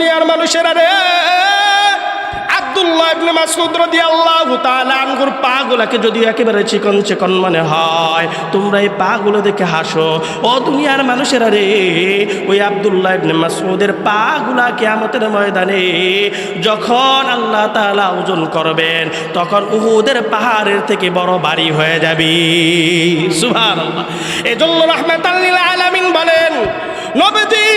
দুনিয়ার মানুষেরা রে, আব্দুল্লাহ ইবনে মাসউদ রাদিয়াল্লাহু তাআলা আনহুর পাগুলোকে যদি একেবারে চিকন চিকন মনে হয়, তোমরা এই পাগুলো দেখে হাসো। ও দুনিয়ার মানুষেরা রে, ওই আব্দুল্লাহ ইবনে মাসউদের পাগুলা কিয়ামতের ময়দানে যখন আল্লাহ তাআলা ওজন করবেন, তখন উহুদের পাহাড়ের থেকে বড় ভারী হয়ে যাবে। সুবহানাল্লাহ। এজন্য রাহমাতাল লিল আলামিন বলেন, নবীজি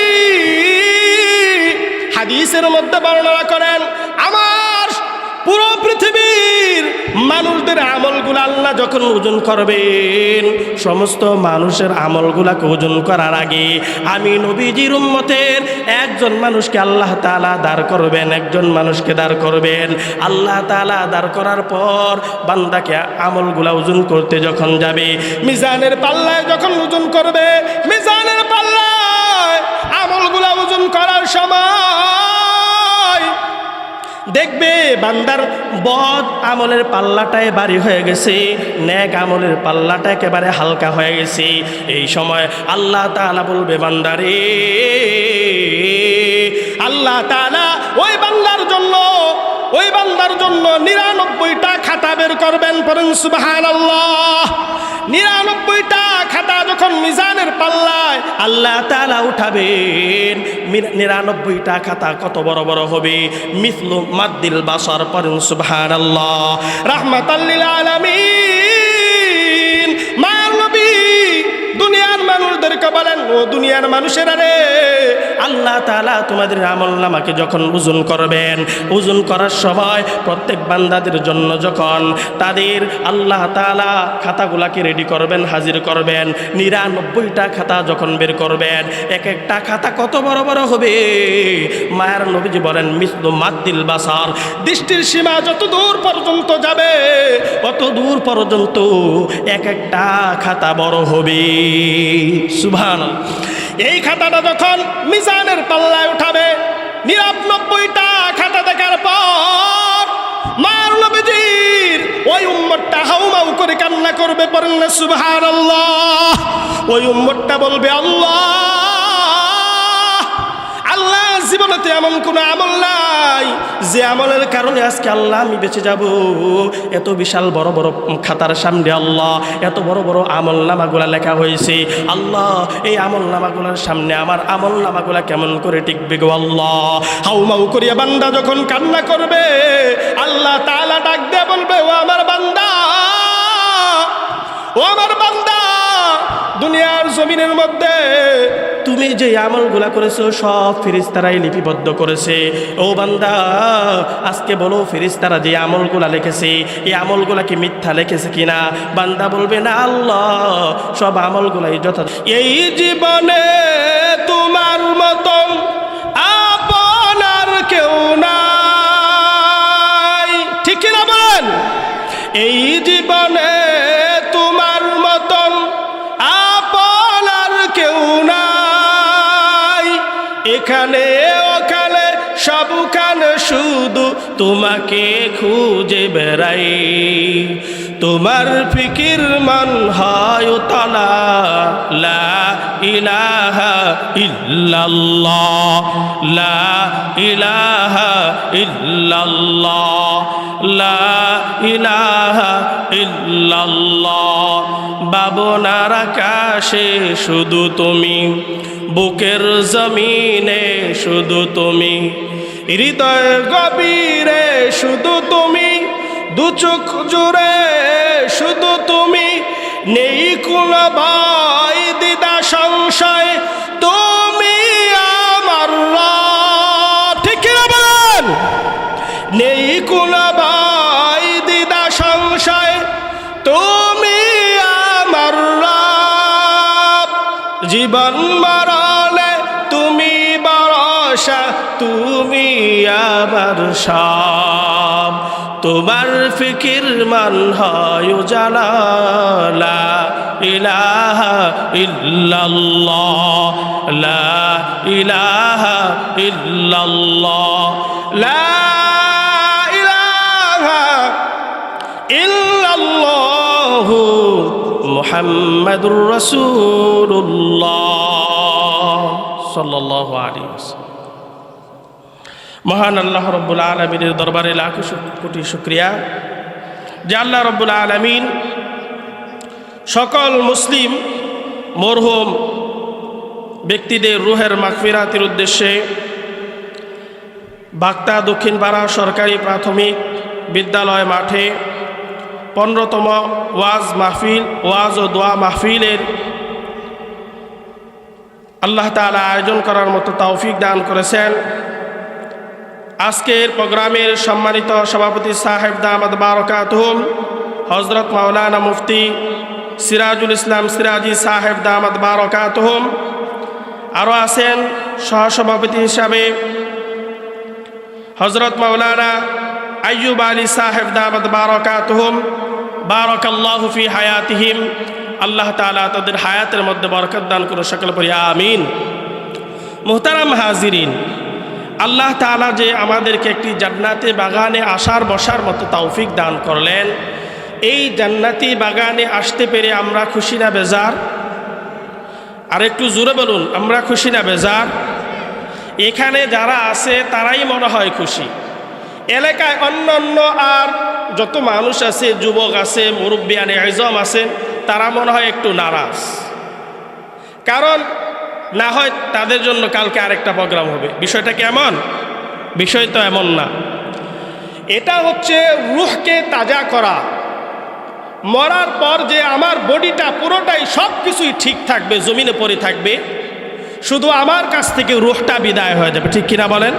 হাদিসের মধ্যে বর্ণনা করেন, আমার পুরো পৃথিবীর মানুষদের আমলগুলো আল্লাহ যখন ওজন করবেন, সমস্ত মানুষের আমলগুলাকে ওজন করার আগে আমি নবীজির উম্মতের একজন মানুষকে আল্লাহ তাআলা দাঁড় করবেন, একজন মানুষকে দাঁড় করবেন। আল্লাহ তাআলা দাঁড় করার পর বান্দাকে আমলগুলা ওজন করতে যখন যাবে, মিজানের পাল্লায় যখন ওজন করবে, মিজানের পাল্লায় আমলগুলা ওজন করার সময় দেখবে বান্দার বদ আমলের পাল্লাটায় ভারী হয়ে গেছে, নেক আমলের পাল্লাটা একেবারে হালকা হয়ে গেছে। এই সময় আল্লাহ তাআলা বলবে, বান্দারে, আল্লাহ তাআলা ওই বান্দার জন্য 99টা খাতা বের করবেন। পড়েন সুবহানাল্লাহ। 99টা খাতা যখন মিজানের পাল্লায় আল্লাহ তাআলা উঠাবেন, 99টা খাতা কত বড় বড় হবে, মিসলু মাদ্দিল বাসার। পড়েন সুবহানাল্লাহ। রাহমাতাল লিল আলামিন। মায়ার নবী দুনিয়ার মানুষদেরকে বলেন, ও দুনিয়ার মানুষেরা রে, আল্লাহ তাআলা তোমাদের আমলনামাকে যখন ওজন করবেন, ওজন করার সময় প্রত্যেক বান্দাদের জন্য যখন তাদের আল্লাহ তাআলা খাতাগুলাকে রেডি করবেন, হাজির করবেন, 99টা খাতা যখন বের করবেন, এক একটা খাতা কত বড় বড় হবে, মায়ার নবীজি বলেন, মিসলু মাদ্দিল বাসার। দৃষ্টির সীমা যত দূর পর্যন্ত যাবে, অত দূর পর্যন্ত এক একটা খাতা বড় হবে। সুবহানাল্লাহ। এই খাতাটা যখন মিজানের পাল্লায় উঠাবে, 99টা খাতা দেখার পর মার নবীজির ওই উম্মতটা হাউমাউ করে কান্না করবে। পড়েন না সুবহানাল্লাহ। ওই উম্মতটা বলবে, আল্লাহ, আল্লাহ, জীবনেতে এমন কোনো আমল নাই যে আমলের কারণে আজকে আল্লাহ আমি বেঁচে যাব। এত বিশাল বড় বড় খাতার সামনে আল্লাহ এত বড় বড় আমল নামাগুলা লেখা হয়েছে, আল্লাহ এই আমল নামাগুলার সামনে আমার আমল নামাগুলা কেমন করে টিকবে গো আল্লাহ। হাউমাউ করিয়া বান্দা যখন কান্না করবে, আল্লাহ তাআলা ডাক দিয়ে বলবে, ও আমার বান্দা, ও আমার বান্দা, দুনিয়ার জমিনের মধ্যে তুমি যে আমলগুলা করেছো সব ফেরেশতারাই লিপিবদ্ধ করেছে। ও বান্দা, আজকে বলো ফেরেশতারা যে আমলগুলা লিখেছে, এই আমলগুলা কি মিথ্যা লিখেছে কিনা? বান্দা বলবে, না আল্লাহ, সব আমলগুলাই যথার্থ। এই জীবনে তোমার মতন আপনার কেউ নাই, ঠিক কিনা বলেন? এই জীবনে তোমার মতন আপনার কেউ নাই, এখানে ওখানে সবখানে শুধু তোমাকে খুঁজে বেড়াই। তোমার ফিকির মন হয় তালা, লা ইলাহা ইল্লাল্লাহ, লা ইলাহা ইল্লাল্লাহ, লা ইলাহা ইল্লাল্লাহ। বাবনার আকাশে শুধু তুমি, বুকের জমিনে শুধু তুমি, হৃদয় গভীরে শুধু তুমি, দু চোখ জুড়ে শুধু তুমি, নেই কোনো ভয় দ্বিধা সংশয়, তুমি আমার রব, ঠিক কিনা বলেন? নেই কোনো ভয় দ্বিধা সংশয়, তুমি আমার রব। জীবন মরণে তুমি ভরসা, তুমি আমার সব। তোমার ফিকির মান হয় উজালা, লা ইলাহা ইল্লাল্লাহ, লা ইলাহা ইল্লাল্লাহ, লা ইলাহা ইল্লাল্লাহ, মুহাম্মাদুর রাসূলুল্লাহ সাল্লাল্লাহু আলাইহি ওয়াসাল্লাম। মহান আল্লাহ রব্বুল আলমিনের দরবারে লাখ কোটি শুকরিয়া যে আল্লাহ রব্বুল আলমিন সকল মুসলিম মরহুম ব্যক্তিদের রুহের মাগফিরাতের উদ্দেশ্যে বাগদা দক্ষিণ পাড়া সরকারি প্রাথমিক বিদ্যালয় মাঠে 15তম ওয়াজ মাহফিল ওয়াজ ও দোয়া মাহফিলের আল্লাহ তাআলা আয়োজন করার মতো তৌফিক দান করেছেন। আজকের প্রোগ্রামের সম্মানিত সভাপতি সাহেব দামাত বারাকাতুহুম হযরত মাওলানা মুফতি সিরাজুল ইসলাম সিরাজি সাহেব দামাত বারাকাতুহুম, আরও আছেন সহসভাপতি হিসাবে হযরত মাওলানা আইয়ুব আলী সাহেব দামাত বারাকাতুহুম, বারাকাল্লাহু ফি হায়াতিহিম। আল্লাহ তাআলা তাদের হায়াতের মধ্যে বরকত দান করে সকল পড়ি আমিন। মুহতারাম হাজিরিন, আল্লাহ তাআলা যে আমাদেরকে একটি জান্নাতি বাগানে আসার বসার মতো তৌফিক দান করলেন, এই জান্নাতি বাগানে আসতে পেরে আমরা খুশি না বেজার? আর একটু জোরে বলুন, আমরা খুশি না বেজার? এখানে যারা আছে তারাই মনে হয় খুশি। এলাকায় অন্য অন্য আর যত মানুষ আছে, যুবক আছে, মুরব্বিয়ানে আজম আছেন, তারা মনে হয় একটু নারাজ। কারণ না হয় তাদের জন্য কালকে আরেকটা প্রোগ্রাম হবে। বিষয়টা কেমন? বিষয় তো এমন না। এটা হচ্ছে রূহকে তাজা করা। মরার পর যে আমার বডিটা পুরোটাই সব কিছুই ঠিক থাকবে, জমিনে পড়ে থাকবে, শুধু আমার কাছ থেকে রূহটা বিদায় হয়ে যাবে। ঠিক কিনা বলেন?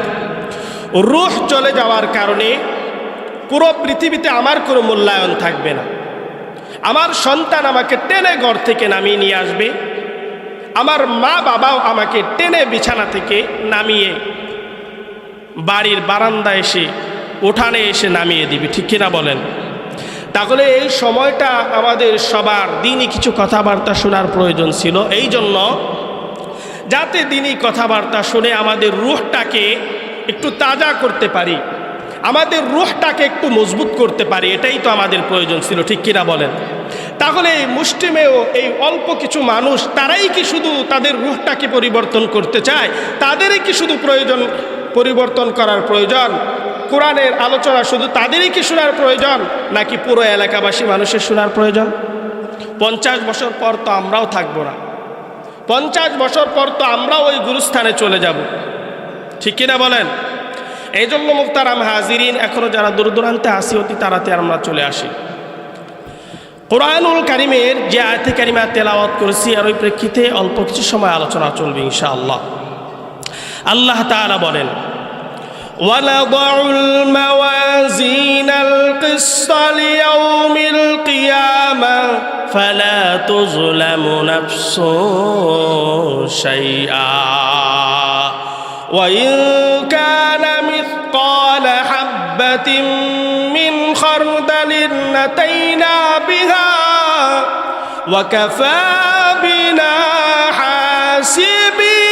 রূহ চলে যাওয়ার কারণে পুরো পৃথিবীতে আমার কোনো মূল্যায়ন থাকবে না। আমার সন্তান আমাকে টেনে ঘর থেকে নামিয়ে নিয়ে আসবে, আমার মা বাবাও আমাকে টেনে বিছানা থেকে নামিয়ে বাড়ির বারান্দায় এসে উঠানে এসে নামিয়ে দিবে। ঠিক কিনা বলেন? তাহলে এই সময়টা আমাদের সবার দিনই কিছু কথাবার্তা শোনার প্রয়োজন ছিল। এই জন্য যাতে দিনই কথাবার্তা শুনে আমাদের রূহটাকে একটু তাজা করতে পারি, আমাদের রূহটাকে একটু মজবুত করতে পারি, এটাই তো আমাদের প্রয়োজন ছিল। ঠিক কিনা বলেন? তাহলে এই মুষ্টিমেয় এই অল্প কিছু মানুষ, তারাই কি শুধু তাদের রূহটাকে পরিবর্তন করতে চায়? তাদেরই কি শুধু প্রয়োজন পরিবর্তন করার প্রয়োজন? কোরআনের আলোচনা শুধু তাদেরই কি শোনার প্রয়োজন, নাকি পুরো এলাকাবাসী মানুষের শোনার প্রয়োজন? 50 বছর পর তো আমরাও থাকবো না, 50 বছর পর তো আমরাও ওই গুরুস্থানে চলে যাব। ঠিক কিনা বলেন? এই জন্য মুহতারাম হাজিরিন, এখনো যারা দূর দূরান্তে আসি, অতি তাড়াতাড়ি আমরা চলে আসি। কোরআনুল কারীমের যে আয়াতে কারিমা তেলাওয়াত করেছি, আর ওই প্রেক্ষিতে অল্প কিছু সময় আলোচনা চলবে ইনশাআল্লাহ। আল্লাহ তাআলা বলেন, وَنَضَعُ الْمَوَازِينَ الْقِسْطَ لِيَوْمِ الْقِيَامَةِ فَلَا تُظْلَمُ نَفْسٌ شَيْئًا وَإِنْ كَانَ مِثْقَالَ حَبَّةٍ مِّنْ خَرْدَلٍ أَتَيْنَا بِهَا وَكَفَى بِنَا حَاسِبِينَ।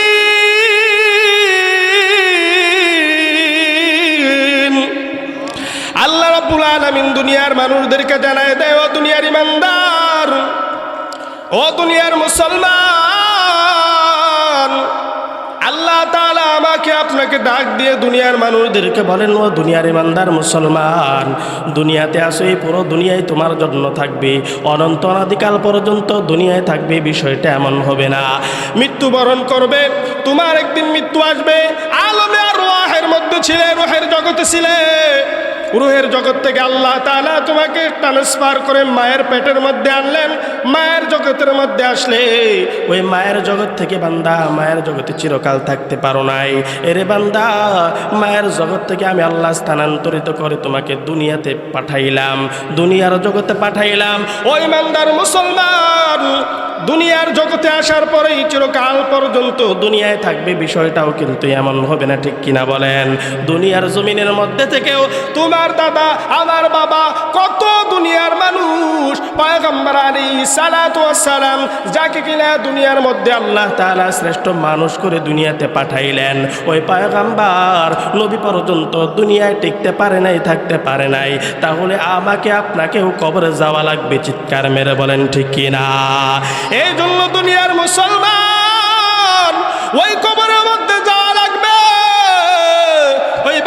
আল্লাহ রাব্বুল আলামিন দুনিয়ার মানুষদেরকে জানায় দেয়, ও দুনিয়ার ইমানদার, ও দুনিয়ার মুসলমান, আল্লাহ তাআলা আমাকে আপনাকে ডাক দিয়ে দুনিয়ার মানুষদেরকে বলেন, ও দুনিয়ার ইমানদার মুসলমান, দুনিয়াতে আসো, এই পুরো দুনিয়ায় তোমার জন্য থাকবে, অনন্ত অনাদিকাল পর্যন্ত দুনিয়ায় থাকবে। বিষয়টা এমন হবে না মৃত্যুবরণ করবে, তোমার একদিন মৃত্যু আসবে। আলমে আর রুহের মধ্যে ছিলে, রুহের জগতে ছিলে, রুহের জগৎ থেকে আল্লাহ তাআলা তোমাকে ট্রান্সফার করে মায়ের পেটের মধ্যে আনলেন। মায়ের জগতের মধ্যে আসলে ওই মায়ের জগৎ থেকে বান্দা মায়ের জগতে চিরকাল থাকতে পারো নাই। এরে বান্দা, মায়ের জগৎ থেকে আমি আল্লাহ স্থানান্তরিত করে তোমাকে দুনিয়াতে পাঠাইলাম, দুনিয়ার জগতে পাঠাইলাম। ওই ইমানদার মুসলমান, দুনিয়ার জগতে আসার পরেই চিরকাল পর্যন্ত দুনিয়ায় থাকবে, বিষয়টাও কিন্তু এমন হবে না। ঠিক কিনা বলেন? দুনিয়ার জমিনের মধ্যে থেকেও তোমার দাদা, আমার বাবা, কত দুনিয়ার মানুষ, পয়গম্বর আলাইহিস সালাতু ওয়াস সালাম, যাকে কিনা দুনিয়ার মধ্যে আল্লাহ তাআলা শ্রেষ্ঠ মানুষ করে দুনিয়াতে পাঠাইলেন, ওই পয়গম্বর নবী পর্যন্ত দুনিয়ায় টিকতে পারে নাই, থাকতে পারে নাই। তাহলে আমাকে আপনাকেও কবরে যাওয়া লাগবে। চিৎকার মেরে বলেন ঠিক কিনা? এই জন্য দুনিয়ার মুসলমান, ওই কবরের মধ্যে যাওয়া লাগবে। ওই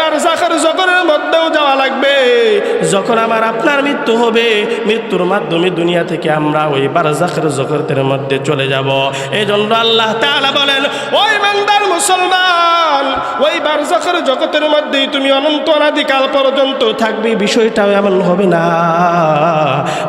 যখন আমার আপনার মৃত্যু হবে, মৃত্যুর মাধ্যমে দুনিয়া থেকে আমরা ওই বারজাখের জগতের মধ্যে চলে যাব। এই জন্য আল্লাহ তাআলা বলেন, ওই ইমানদার মুসলমান, ওই বারজাখের জগতের মধ্যেই তুমি অনন্ত অনাদিকাল পর্যন্ত থাকবে, বিষয়টাও এমন হবে না।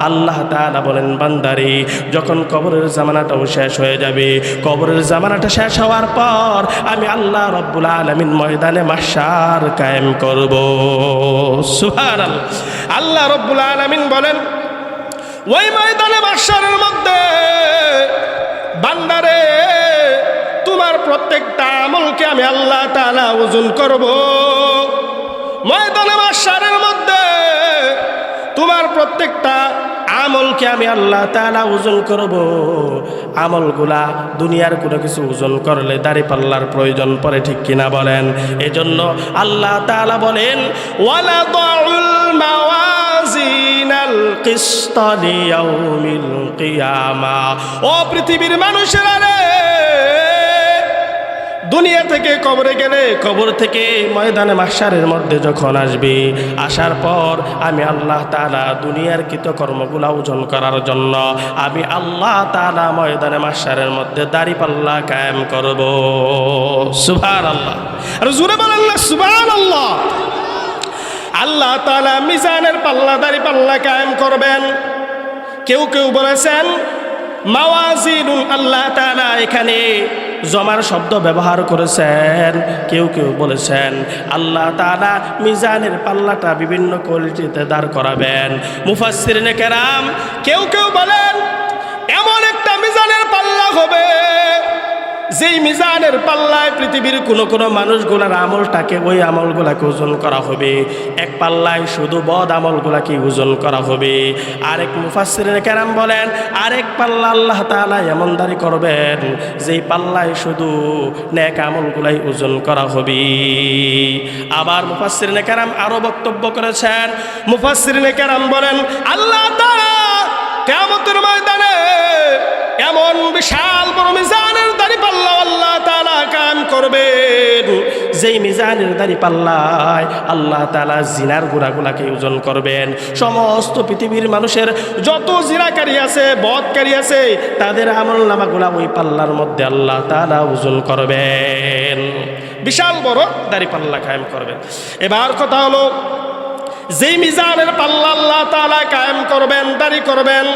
আল্লাহ তাআলা বলেন, বান্দারে যখন কবরের জামানাটাও শেষ হয়ে যাবে, কবরের জামানাটা শেষ হওয়ার পর আমি আল্লাহ রব্বুল আলামিন ময়দানে মাহশার কায়েম করব। সুবহানাল্লাহ। আল্লাহ রব্বুল আলামিন বলেন, ওই ময়দানে মাহশারের মধ্যে বান্দারে তোমার প্রত্যেকটা আমলকে আমি আল্লাহ তাআলা ওজন করব। ময়দানে মাহশারের মধ্যে তোমার প্রত্যেকটা আমলকে আমি আল্লাহ তাআলা ওজন করব। আমলগুলা দুনিয়ার কোনো কিছু ওজন করলে দাঁড়িপাল্লার প্রয়োজন পড়ে, ঠিক কিনা বলেন? এজন্য আল্লাহ তাআলা বলেন, ওয়ালা দাউল মাওয়াজিনাল কিসত লিয়াউমিল কিয়ামা। ও পৃথিবীর মানুষেরা রে, দুনিয়া থেকে কবরে গেলে, কবর থেকে ময়দানে মাহশারের মধ্যে যখন আসবে, আসার পর আমি আল্লাহ তাআলা দুনিয়ার কৃতকর্মগুলা ওজন করার জন্য আমি আল্লাহ তাআলা ময়দানে মাহশারের মধ্যে দাঁড়িপাল্লা কায়েম করব। সুবহানাল্লাহ। আর জোরে বলেন না সুবহানাল্লাহ। আল্লাহ তাআলা মিজানের পাল্লা, দাঁড়িপাল্লা কায়েম করবেন। কেউ কেউ বলেছেন মাওয়াজিনুন, আল্লাহ তাআলা এখানে জমার শব্দ ব্যবহার করেছেন। কেউ কেউ বলেছেন আল্লাহ তাআলা মিজানের পাল্লাটা বিভিন্ন কোয়ালিটিতে দাঁড় করাবেন। মুফাসসিরিনে কেরাম কেউ কেউ বলেন এমন একটা মিজানের পাল্লা হবে, যেই মিজানের পাল্লায় পৃথিবীর কোনো মানুষগুলার আমলটাকে, ওই আমলগুলাকে ওজন করা হবে। এক পাল্লায় শুধু বদ আমলগুলাকে ওজন করা হবে। আরেক মুফাসসিরিনে কেরাম বলেন আরেক পাল্লা আল্লাহ তাআলা এমন দাঁড়ি করবেন, যেই পাল্লায় শুধু নেক আমলগুলাই ওজন করা হবে। আবার মুফাসসিরিনে কেরাম আরো বক্তব্য করেছেন। মুফাসসিরিনে কেরাম বলেন আল্লাহ তাআলা কিয়ামতের ময়দানে এমন বিশাল বড় মিজানের দাঁড়িপাল্লা আল্লাহ তাআলা কায়েম করবেন, যেই মিজানের দাঁড়িপাল্লায় আল্লাহ তাআলা জিনার গুনাহগুলোকে ওজন করবেন। সমস্ত পৃথিবীর মানুষের যত জিনাকারী আছে, বদকারী আছে, তাদের আমলনামাগুলা ওই পাল্লার মধ্যে আল্লাহ তাআলা ওজন করবেন। বিশাল বড় দাঁড়িপাল্লা কায়েম করবেন। এবার কথা হলো, যেই মিজানের পাল্লা আল্লাহ তাআলা কায়েম করবেন, দাঁড়ি করবেন,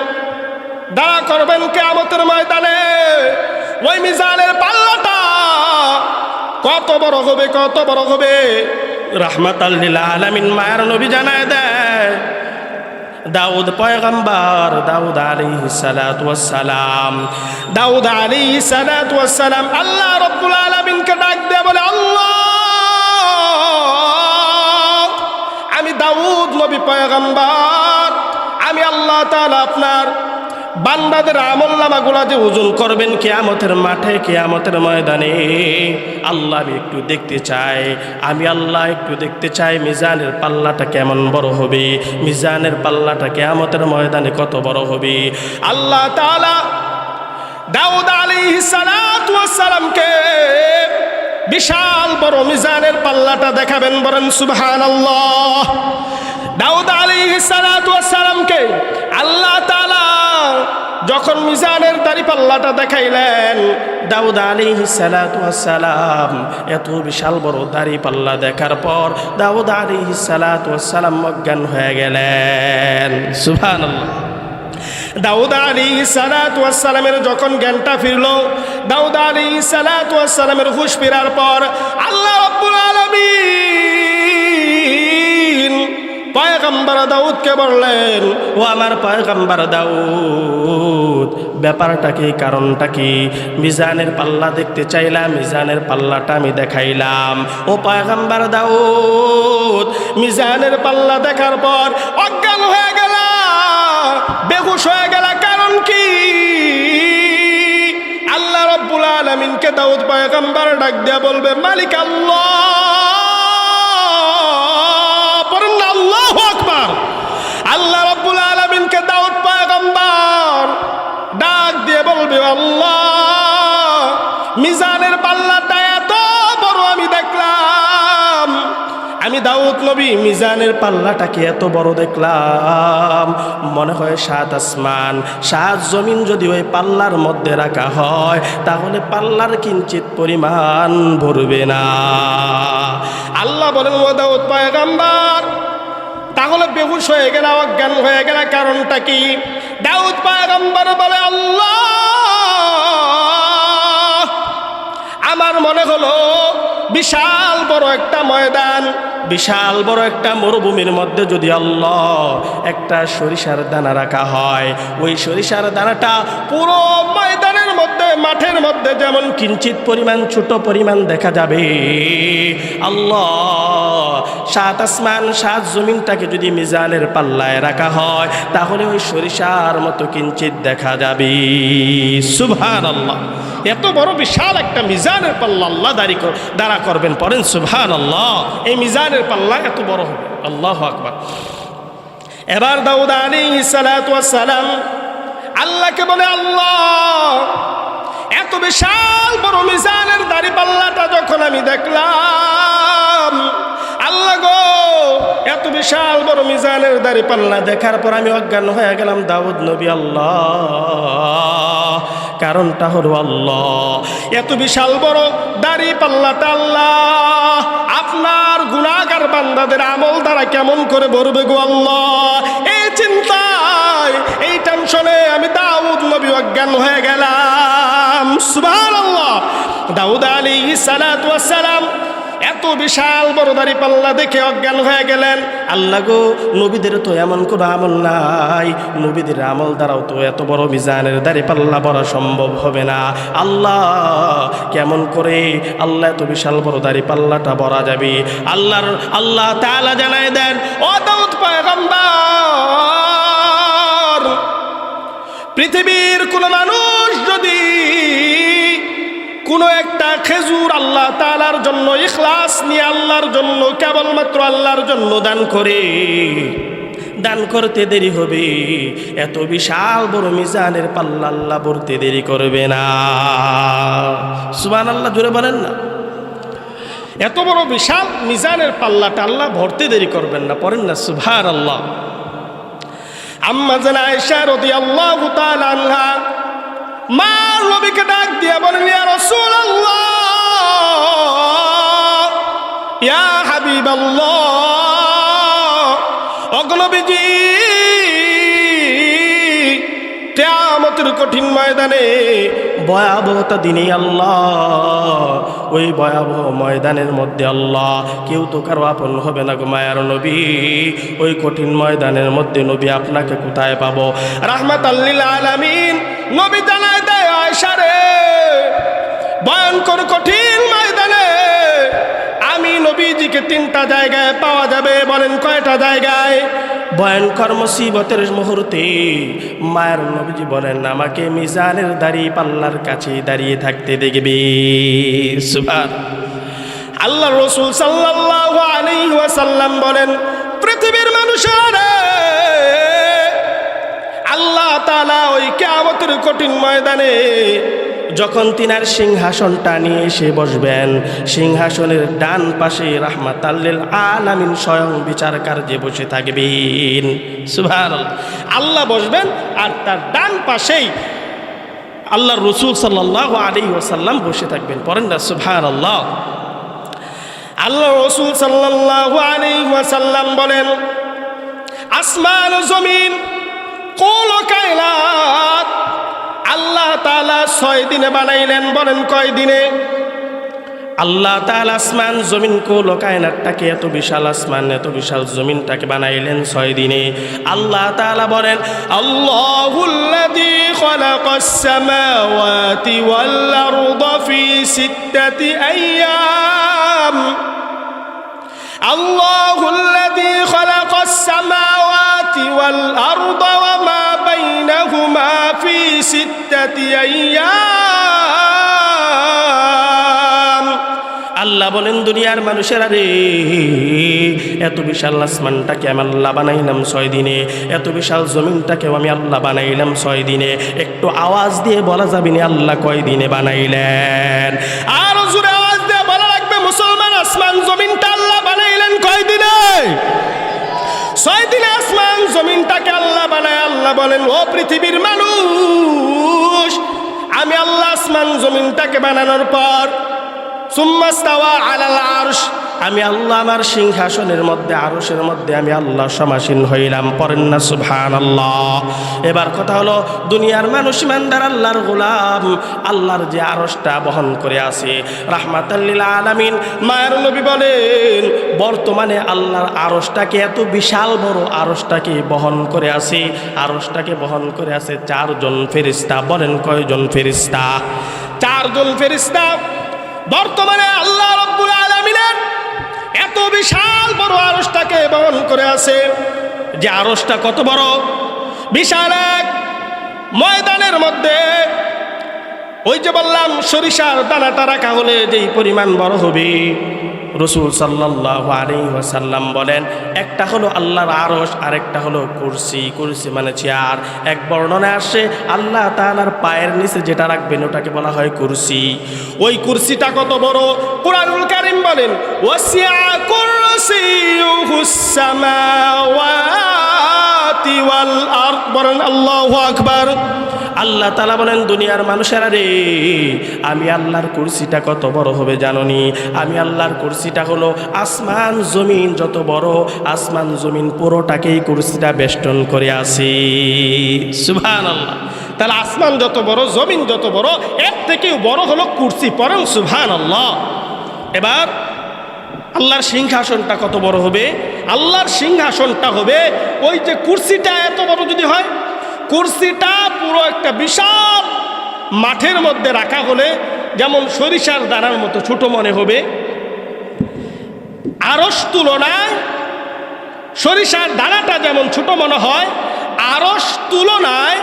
দাঁড়া করবেন কিয়ামতের ময়দানে, ওই মিজানের পাল্লাটা কত বড় হবে, কত বড় হবে। রাহমাতাল লিল আলামিন মায়ের নবী জানায় দেয়, দাউদ পয়গম্বর, দাউদ আলাইহিস সালাতু ওয়াস সালাম, দাউদ আলাইহিস সালাতু ওয়াস সালাম আল্লাহ রাব্বুল আলামিনকে ডাক দিয়ে বলে, আল্লাহ আমি দাউদ নবী পয়গম্বর, আমি আল্লাহ তাআলা আপনার বান্দাদের আমলনামাগুলা যে ওজন করবেন কিয়ামতের মাঠে, কিয়ামতের ময়দানে, আল্লাহ আমি একটু দেখতে চাই, আমি আল্লাহ একটু দেখতে চাই মিজানের পাল্লাটা কেমন বড় হবে, মিজানের পাল্লাটা কিয়ামতের ময়দানে কত বড় হবে। আল্লাহ তাআলা দাউদ আলাইহিস সালাতু ওয়াস সালামকে বিশাল বড় মিজানের পাল্লাটা দেখাবেন, বলেন সুবহানাল্লাহ। দাউদ আলাইহিস সালাতু ওয়াস সালামকে আল্লাহ তাআলা যখন মিজানের দাঁড়িপাল্লাটা দেখাইলেন, দাউদ আলাইহিস সালাতু ওয়াস সালাম এত বিশাল বড় দাঁড়িপাল্লা দেখার পর দাউদ আলাইহিস সালাতু ওয়াস সালাম অজ্ঞান হয়ে গেলেন। সুবহানাল্লাহ। দাউদ আলাইহিস সালাতু ওয়াস সালামের যখন জ্ঞানটা ফিরল, দাউদ আলাইহিস সালাতু ওয়াস সালামের হুঁশ ফেরার পর আল্লাহ রাব্বুল আলামিন পয়গম্বর দাউদকে বললেন, ও আমার পয়গম্বর দাউদ, ব্যাপারটা কি, কারণটা কি? মিজানের পাল্লা দেখতে চাইলাম, মিজানের পাল্লাটা আমি দেখাইলাম। ও পয়গম্বর দাউদ, মিজানের পাল্লা দেখার পর অজ্ঞান হয়ে গেল, বেহুশ হয়ে গেল, কারণ কি? আল্লাহ রাব্বুল আলামিনকে দাউদ পয়গম্বর ডাক দিয়া বলবে, মালিক আল্লাহ, আল্লাহ রাব্বুল আলামিনকে দাউদ পয়গম্বর ডাক দিয়ে বলবে, আল্লাহ মিজানের পাল্লাটা এত বড় আমি দেখলাম, আমি দাউদ নবী মিজানের পাল্লাটাকে এত বড় দেখলাম, মনে হয় 7 আসমান 7 জমিন যদি ওই পাল্লার মধ্যে রাখা হয় তাহলে পাল্লার কিঞ্চিত পরিমাণ ভরবে না। আল্লাহ বলেন, ও দাউদ পয়গম্বর, তাহলে বেহুশ হয়ে গেল, অজ্ঞান হয়ে গেল, কারণটা কি? দাউদ পয়গম্বর বলে, আল্লাহ, আমার মনে হলো বিশাল বড় একটা ময়দান, বিশাল বড় একটা মরুভূমির মধ্যে যদি আল্লাহ একটা সরিষার দানা রাখা হয়, ওই সরিষার দানাটা পুরো ময়দানের মধ্যে, মাঠের মধ্যে যেমন কিঞ্চিত পরিমাণ, ছোট পরিমাণ দেখা যাবে, আল্লাহ 7 আসমান 7 জমিনটাকে যদি মিজানের পাল্লায় রাখা হয় তাহলে ওই সরিষার মতো কিঞ্চিত দেখা যাবে। সুবহানাল্লাহ। এত বড় বিশাল একটা মিজানের পাল্লা আল্লাহ দাঁড়া করবেন, পড়েন সুবহানাল্লাহ। এই মিজানের পাল্লা এত বড় হবে, আল্লাহু আকবার। এবার দাউদ আলাইহিস সালাতু ওয়াস সালাম আল্লাহকে বলে, আল্লাহ, এত বিশাল বড় মিজানের দাড়ি পাল্লাটা যখন আমি দেখলাম, আল্লাহ গো, এত বিশাল বড় মিজানের দাড়ি পাল্লা দেখার পর আমি অজ্ঞান হয়ে গেলাম। দাউদ নবী, আল্লাহ, কারণটা হলো আল্লাহ, এত বিশাল বড় দাড়ি পাল্লাটা আল্লাহ আপনার গুনাহগার বান্দাদের আমল দ্বারা কেমন করে ভরবে গো আল্লাহ। এই চিন্তায়, এই টেনশনে আমি দাউদ নবী অজ্ঞান হয়ে গেলাম। সুবহানাল্লাহ। দাউদ আলাইহিস সালাতু ওয়াস সালাম এত বিশাল বড় দাড়ি পাল্লা দেখে অজ্ঞান হয়ে গেলেন। আল্লাহ গো, নবীদের তো এমন কোনো আমল নাই, নবীদের আমল দ্বারাও তো এত বড় মিজানের দাড়ি পাল্লা ভরা সম্ভব হবে না। আল্লাহ, কেমন করে আল্লাহ এত বিশাল বড় দাড়ি পাল্লাটা ভরা যাবে? আল্লাহ তাআলা জানায় দেন, ও দাউদ পয়গম্বর, পৃথিবীর কোন মানুষ যদি কোনো একটা খেজুর আল্লাহ তাআলার জন্য ইখলাস নিয়ে আল্লাহর জন্য, কেবলমাত্র আল্লাহর জন্য দান করে, দান করতে দেরি হবে, এত বিশাল বড় মিজানের পাল্লা আল্লাহ ভরতে দেরি করবে না। সুবহানাল্লাহ, জোরে বলেন না। এত বড় বিশাল মিজানের পাল্লাটা আল্লাহ ভরতে দেরি করবেন না, পড়েন না সুবহানাল্লাহ। আম্মা জান আয়েশা রাদিয়াল্লাহু তাআলা আনহা মা নবীকে ডাক দিয়ে বলেন, ইয়া রাসূলুল্লাহ, ইয়া হাবিবাল্লাহ, অগনবীজি, কিয়ামতের কঠিন ময়দানে, ভয়াবহতা দিনে আল্লাহ, ওই ভয়াবহ ময়দানের মধ্যে আল্লাহ কেউ তো কারো আপন হবে না গো মায়ার নবী। ওই কঠিন ময়দানের মধ্যে নবী আপনাকে কোথায় পাবো? রাহমাতাল লিল আলামিন নবী জানায় দেয়, আয়েশা রে, ভয়ঙ্কর কঠিন ময়দানে আমি নবীজিকে 3টা জায়গায় পাওয়া যাবে। বলেন কয়টা জায়গায়? ভয়ঙ্কর মুসিবতের মুহূর্তে মায়ের নবীজি বলেন, আমাকে মিজানের দাড়ি পাল্লার কাছে দাঁড়িয়ে থাকতে দেখবে। সুবহানাল্লাহ। আল্লাহ রাসূল সাল্লাল্লাহু আলাইহি ওয়াসাল্লাম বলেন, পৃথিবীর মানুষেরা, আল্লাহ তাআলা ওই কিয়ামতের কঠিন ময়দানে যখন তিনার সিংহাসনটা নিয়ে এসে বসবেন, সিংহাসনের ডান পাশে রাহমাতাল লিল আলামিন স্বয়ং বিচার কার্যে বসে থাকবেন। সুবহানাল্লাহ। আল্লাহ বসবেন আর তার ডান পাশেই আল্লাহর রাসূল সাল্লাল্লাহু আলাইহি ওয়াসাল্লাম বসে থাকবেন। পড়েন না সুবহানাল্লাহ। আল্লাহ রাসূল সাল্লাল্লাহু আলাইহি ওয়াসাল্লাম বলেন, আসমান ও জমিন, কুল কায়নাত আল্লাহ তাআলা 6 দিনে বানাইলেন। বলেন কয় দিনে? আল্লাহ তাআলা আসমান জমিন কুল কায়নাতটাকে, এত বিশাল আসমান এত বিশাল জমিনটাকে বানাইলেন 6 দিনে। আল্লাহ তাআলা বলেন, আল্লাহুল্লাযী খালাকাস সামাওয়াতি ওয়াল আরদা ফি 6 আইয়াম। আল্লাহুল্লাযী খালাকাস সামাওয়াতি ওয়াল আরদা ওয়া মা বাইনাহুমা ফি 6 আইয়াম। আল্লাহ বলেন, দুনিয়ার মানুষেরা রে, এত বিশাল আসমানটাকে আমি আল্লাহ বানাইলাম 6 দিনে, এত বিশাল জমিনটাকেও আমি আল্লাহ বানাইলাম 6 দিনে। একটু আওয়াজ দিয়ে বলা যাবে না আল্লাহ কয় দিনে বানাইলেন? আর জোরে আওয়াজ দিয়ে বলা লাগবে, মুসলমান, আসমান জমিনটা আল্লাহ বানাইলেন কয় তাআলা বলেন, ও পৃথিবীর মানুষ, আমি আল্লাহ আসমান জমিনটাকে বানানোর পর সুম্মা ইস্তাওয়া আলাল আরশ, আমি আল্লাহ আমার সিংহাসনের মধ্যে আরশের মধ্যে আমি আল্লাহ সমাসীন হইলাম। পড়েন না সুবহানাল্লাহ। এবার কথা হলো, দুনিয়ার মানুষ ইমানদার আল্লাহর গোলাম আল্লাহর যে আরশটা বহন করে আছে রাহমাতাল লিল আলামিন, মায়ের নবী বলেন বর্তমানে আল্লাহর আরশটাকে, এত বিশাল বড় আরশটাকে বহন করে আছে, আরশটাকে বহন করে আছে 4 জন ফেরেশতা। বলেন কয়জন ফেরেশতা? 4 জন ফেরেশতা বর্তমানে আল্লাহ রাব্বুল আলামিনের এত বিশাল বড় আরশটাকে বহন করে আছে। যে আরশটা কত বড়, বিশাল এক ময়দানের মধ্যে ওই যে বললাম সরিষার দানাটা রাখা হলে যেই পরিমাণ বড় হবে, রাসূল সাল্লাল্লাহু আলাইহি ওয়াসাল্লাম বলেন একটা হলো আল্লাহর আরশ, আরেকটা হলো কুরসি। কুরসি মানে চেয়ার। এক বর্ণনায় আসে আল্লাহ তাআলার পায়ের নিচে যেটা রাখবেন ওটাকে বলা হয় কুরসি। ওই কুরসিটা কত বড়, কুরআনুল কারীম বলেন ওয়াসিআ কুরসিয়ুহুস সামাওয়াতি ওয়াল আরদ। বলেন আল্লাহু আকবার। আল্লাহ তাআলা বলেন দুনিয়ার মানুষেরা রে, আমি আল্লাহর কুরসিটা কত বড় হবে জানোনি? আমি আল্লাহর কুরসিটা হলো আসমান জমিন যত বড়, আসমান জমিন পুরোটাকেই কুরসিটা বেষ্টন করে আছে। সুবহানাল্লাহ। তাহলে আসমান যত বড়, জমিন যত বড়, এর থেকেও বড় হলো কুরসি। পড়েন সুবহানাল্লাহ। এবার আল্লাহর সিংহাসনটা কত বড় হবে? আল্লাহর সিংহাসনটা হবে ওই যে কুরসিটা এত বড় যদি হয়, কুরসিটা পুরো একটা বিশাল মাঠের মধ্যে রাখা হলে যেমন সরিষার দানার মতো ছোট মনে হবে, আরশ তুলনায় সরিষার দানাটা যেমন ছোট মনে হয়, আরশ তুলনায়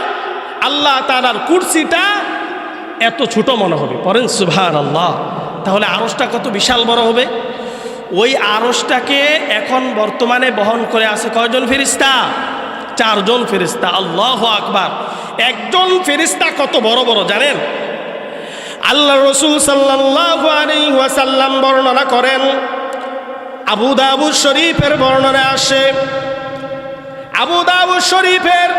আল্লাহ তাআলার কুরসিটা এত ছোট মনে হবে। পড়েন সুবহানাল্লাহ। তাহলে আরশটা কত বিশাল বড় হবে? ওই আরশটাকে এখন বর্তমানে বহন করে আছে কয়জন ফেরেশতা? 4 জন ফেরেশতা। আল্লাহু আকবার। একজন ফেরেশতা কত বড় বড় জানেন? আল্লাহ রাসূল সাল্লাল্লাহু আলাইহি ওয়াসাল্লাম বর্ণনা করেন, আবু দাউদ শরীফের বর্ণনা আসে, আবু দাউদ শরীফের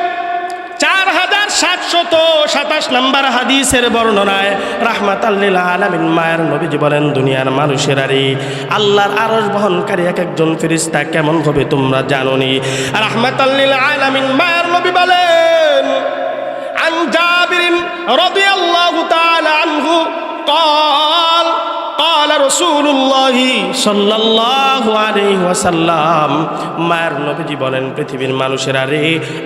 4727 নম্বর হাদিসের বর্ণনায় রাহমাতাল লিল আলামিন মায়ের নবীজি বলেন দুনিয়ার মানুষেরা রে, আল্লাহর আরশ বহনকারী এক একজন ফেরেশতা কেমন হবে তোমরা জানোনি? রাহমাতাল লিল আলামিন মায়ের নবী বলেন আন জাবির রাদিয়াল্লাহু তাআলা আনহু قال قال رسول الله صلى الله عليه وسلم, মায়ের নবীজি বলেন পৃথিবীর মানুষেরা রে,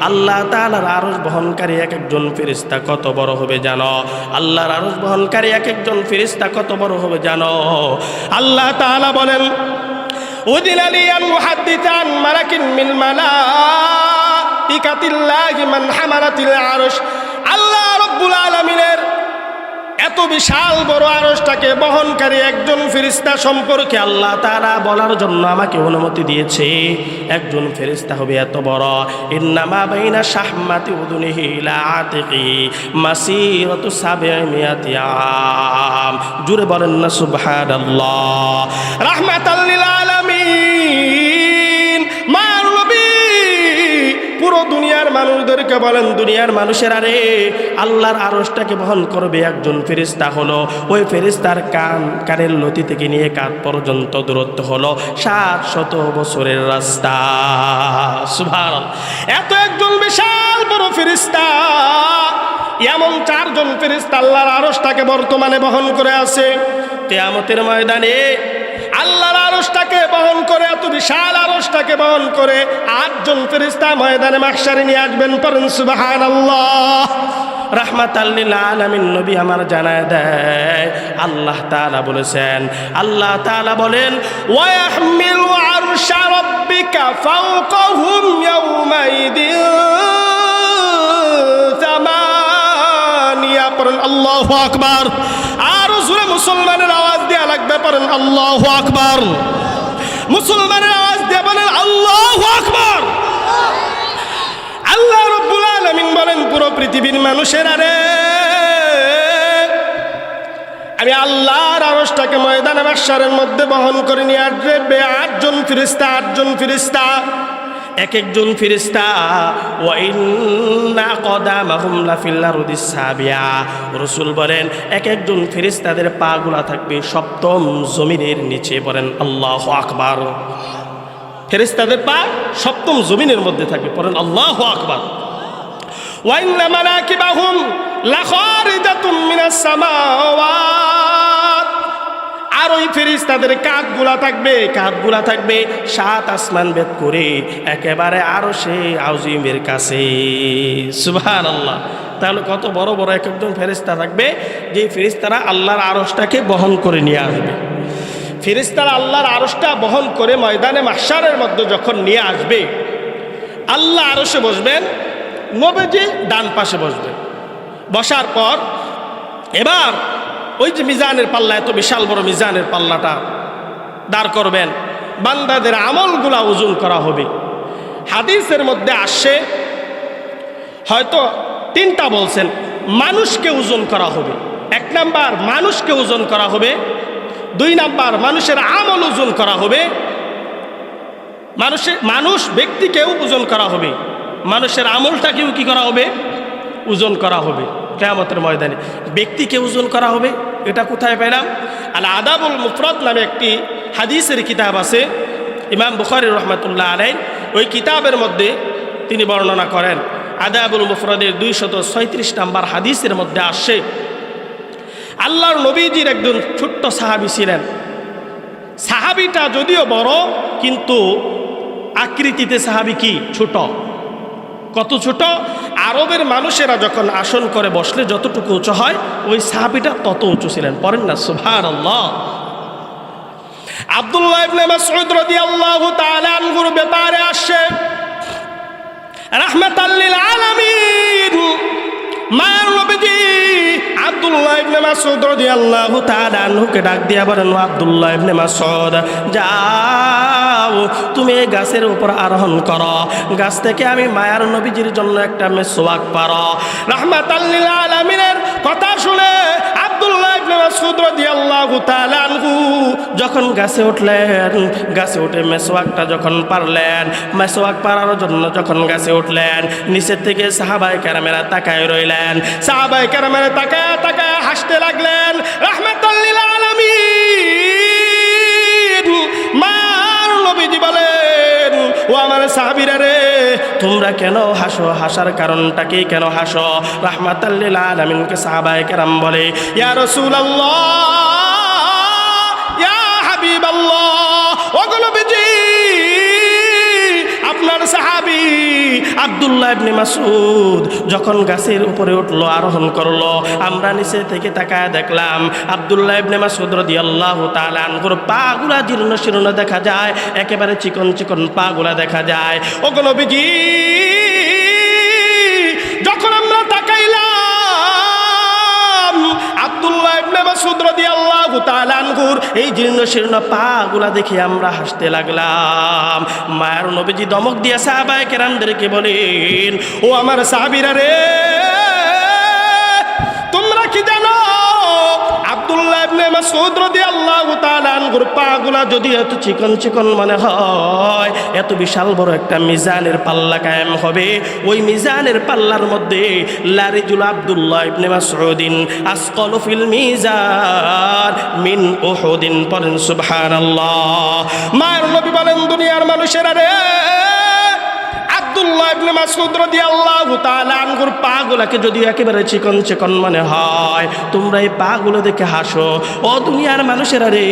আল্লাহ তাআলার আরশ বহনকারী এক একজন ফেরেশতা কত বড় হবে জানো? আল্লাহর আরশ বহনকারী এক একজন ফেরেশতা কত বড় হবে জানো? আল্লাহ তাআলা বলেন উযিনা লি আন মুহাদ্দিস আন মালাকিন মিন মালাইকাতিল্লাহি মান হামালাতিল আরশ। আল্লাহ রাব্বুল আলামিনের এত বিশাল বড় আরশটাকে বহনকারী একজন ফেরেশতা সম্পর্কে আল্লাহ তাআলা বলার জন্য আমাকে অনুমতি দিয়েছে। একজন ফেরেশতা হবে এত বড়, ইন্নামা বাইনা শাহমাতি উদুনিহি ইলা আতিকি মাসিরাতু 700 আম। জুড়ে বলেন না সুবহানাল্লাহ। রাহমাতাল লিল আলামিন মার নবী পুরো দুনিয়ার মানুষদেরকে বলেন দুনিয়ার মানুষেরা রে, আল্লাহর আরশটাকে বহন করবে একজন ফেরেশতা হলো, ওই ফেরেশতার কানের লতি থেকে নিয়ে কাঁধ পর্যন্ত দূরত্ব হলো 700 বছরের রাস্তা। সুবহানাল্লাহ। এত একজন বিশাল বড় ফেরেশতা, এমন 4 জন ফেরেশতা আল্লাহর আরশটাকে বর্তমানে বহন করে আছে। কিয়ামতের ময়দানে আল্লাহর আরশটাকে বহন করে, এত বিশাল আরশটাকে বহন করে 8 জন ফেরেশতা ময়দানে মাহশারে নিয়ে আসবেন। পড়েন সুবহানাল্লাহ। রাহমাতাল লিল আলামিন নবী আমার জানায় দেয় আল্লাহ তাআলা বলেছেন, আল্লাহ তাআলা বলেন ওয়া ইয়াহমিলু আরশা রাব্বিকা ফাওকাহুম ইয়াওমাইদিন সামানিয়া। পড়েন আল্লাহু আকবার। আর জোরে মুসলমানের আওয়াজ দেয়া লাগবে। পড়েন আল্লাহু আকবার। মুসলমানের আওয়াজ দিয়ে বলেন আল্লাহু আকবার। আল্লাহ রাব্বুল আলামিন বলেন পুরো পৃথিবীর মানুষেরা রে, আমি আল্লাহর আরশটাকে ময়দানে মাহশারের মধ্যে বহন করে নিয়ে আসবে 8 জন ফেরেশতা। 8 জন ফেরেশতা এক একজন ফেরেশতা ওয়া ইন্না কদামাহুম লাফিল আরদিস সাবিয়া, রাসূল বলেন এক একজন ফেরেশতাদের পাগুলা থাকবে সপ্তম জমিনের নিচে। বলেন আল্লাহু আকবার। ফেরেশতাদের পা সপ্তম জমিনের মধ্যে থাকবে। পড়েন আল্লাহু আকবার। ওয়া ইন্না মানাকিবাহুম লাখারিজাতুম মিনাস সামাওয়াত, আর ওই ফেরেশতাদের কাঁধগুলা থাকবে 7 আসমান ভেদ করে একেবারে আরশে আযীমের কাছে। সুবহানাল্লাহ। তাহলে কত বড় বড় এক একজন ফেরেশতা থাকবে, যে ফেরেশতারা আল্লাহর আরশটাকে বহন করে নিয়ে আসবে। ফেরেশতারা আল্লাহর আরশটা বহন করে ময়দানে মাহশারের মধ্যে যখন নিয়ে আসবে, আল্লাহ আরশে বসবেন, নবীজি ডান পাশে বসবেন। বসার পর এবার ওই যে মিজানের পাল্লা, এত বিশাল বড় মিজানের পাল্লাটা দাঁড় করবেন, বান্দাদের আমলগুলা ওজন করা হবে। হাদিসের মধ্যে আসছে, হয়তো 3টা বলছেন, মানুষকে ওজন করা হবে। 1 নাম্বার মানুষকে ওজন করা হবে, 2 নাম্বার মানুষের আমল ওজন করা হবে, মানুষ ব্যক্তিকেও ওজন করা হবে, মানুষের আমলটাকেও কি করা হবে? ওজন করা হবে। কিয়ামতের ময়দানে ব্যক্তিকে ওজন করা হবে। এটা কোথায় পেলাম? আল আদাবুল মুফরাদ নামে একটি হাদিসের কিতাব আছে, ইমাম বুখারী রহমাতুল্লাহ আলাইহি, ওই কিতাবের মধ্যে তিনি বর্ণনা করেন, আদাবুল মুফরাদের 236 নম্বর হাদিসের মধ্যে আসে, আল্লাহর নবীজির একজন ছোট্ট সাহাবী ছিলেন। সাহাবীটা যদিও বড়, কিন্তু আকৃতিতে সাহাবী কি? ছোট। কত ছোট? আরবের মানুষেরা যখন আসন করে বসলে যতটুকু উঁচু হয়, ওই সাহাবীটা তত উঁচু ছিলেন। পড়েন না সুবহানাল্লাহ। আব্দুল্লাহ ইবনে মাসউদ রাদিয়াল্লাহু তাআলা আনহুর ব্যাপারে আসে, রাহমাতাল লিল আলামিন মায়ের নবীজি আব্দুল্লাহ ইবনে মাসউদ রাদিয়াল্লাহু তাআলা আনহুকে ডাক দিয়া বলেন, আব্দুল্লাহ ইবনে মাসউদ, যাও তুমি এই গাছের উপর আরোহণ করো, গাছ থেকে আমি মায়ার নবীজির জন্য একটা মেসওয়াক পারো। রাহমাতাল লিল আলামিনের কথা শুনে আব্দুল্লাহ ইবনে মাসউদ রাদিয়াল্লাহু তাআলা আনহু যখন গাছে উঠলেন, গাছে উঠে মেসওয়াকটা যখন পারলেন, মেসওয়াক পারার জন্য যখন গাছে উঠলেন, নিচের থেকে সাহাবায়ে কেরামেরা তাকায় রইলেন। সাহাবায়ে কেরামেরা তাকায় হাসতে লাগলেন। রাহমাতাল লিল আলামিন মার নবীজি বলেন, ও আমার সাহাবীরা রে, তোমরা কেন হাসো? হাসার কারণটা কি? কেন হাসো? রাহমাতাল লিল আলামিনকে সাহাবায়ে কেরাম বলে, ইয়া রাসূলুল্লাহ, ইয়া হাবিবাল্লাহ, ও নবীজি, আপনার সাহাবী আব্দুল্লাহ ইবনে মাসউদ যখন গাছের উপরে উঠলো, আরোহণ করলো, আমরা নিচে থেকে তাকায় দেখলাম আব্দুল্লাহ ইবনে মাসউদ রাদিয়াল্লাহু তাআলা আনহুর পাগুলা জীর্ণ শীর্ণ দেখা যায়, একেবারে চিকন চিকন পাগুলা দেখা যায়। ও নবীজি, যখন আমরা তাকাইলাম আব্দুল্লাহ ইবনে মাসউদ রাদিয়াল্লাহু তাআলা আনহুর এই জীর্ণ শীর্ণ পাগুলা দেখে আমরা হাসতে লাগলাম। মায়ের নবীজি ধমক দিয়ে সাহাবায়ে কেরামদেরকে বলেন, ও আমার সাহাবীরা রে, তোমরা কি জানো আব্দুল্লাহ ইবনে মাসউদ রাদিয়াল্লাহু তাআলা আনহুর পাগুলা যদি এত চিকন চিকন মনে হয়, এত বিশাল বড় একটা মিজানের পাল্লা কায়েম হবে, ওই মিজানের পাল্লার মধ্যে লারিজুল আব্দুল্লাহ ইবনে মাসউদিন আসকালু ফিল মিজান মিন উহুদিন। পড়েন সুবহানাল্লাহ। মায়ের নবী বলেন, দুনিয়ার মানুষেরা রে, আব্দুল্লাহ ইবনে মাসউদ রাদিয়াল্লাহু তাআলা আনহুর পাগুলাকে যদি একেবারে চিকন চিকন মনে হয়, তোমরা এই পাগুলো দেখে হাসো। ও দুনিয়ার মানুষেরা রে,